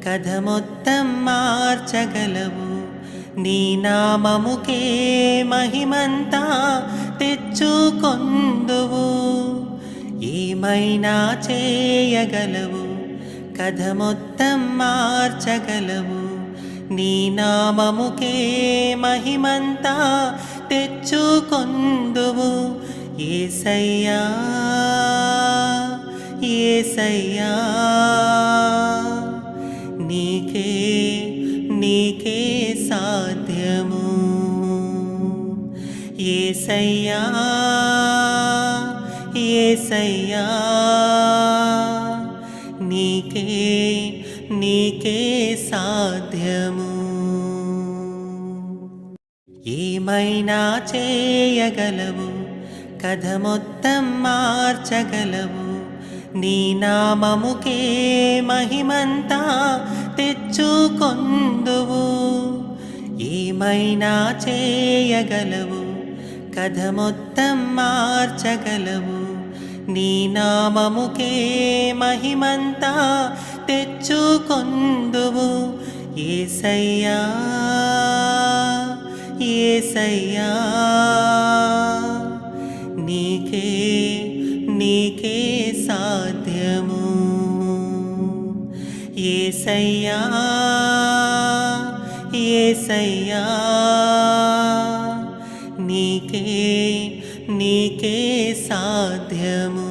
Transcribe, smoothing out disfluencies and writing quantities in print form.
కథ మొత్తం మార్చగలవు. నీ నామముకే మహిమంతా తెచ్చుకొందువు. ఏమైనా చేయగలవు, కథ మొత్తం మార్చగలవు. నీ నామముకే మహిమంతా తెచ్చుకొందువు. యేసయ్యా యేసయ్యా, నీకే నీకే సాధ్యము. యేసయ్యా యేసయ్యా, నీకే నీకే సాధ్యము. ఏమైనా చేయగలవు, కథ మొత్తం మార్చగలవు. నీ నామముకే మహిమంతా తెచ్చుకొందువు. ఏమైనా చేయగలవు, కథ మొత్తం మార్చగలవు. నీ నామముకే మహిమంతా తెచ్చుకొందువు. యేసయ్యా యేసయ్యా, నీకే నీకే సాధ్యము. యేసయ్యా యేసయ్యా, నీకే నీకే సాధ్యము.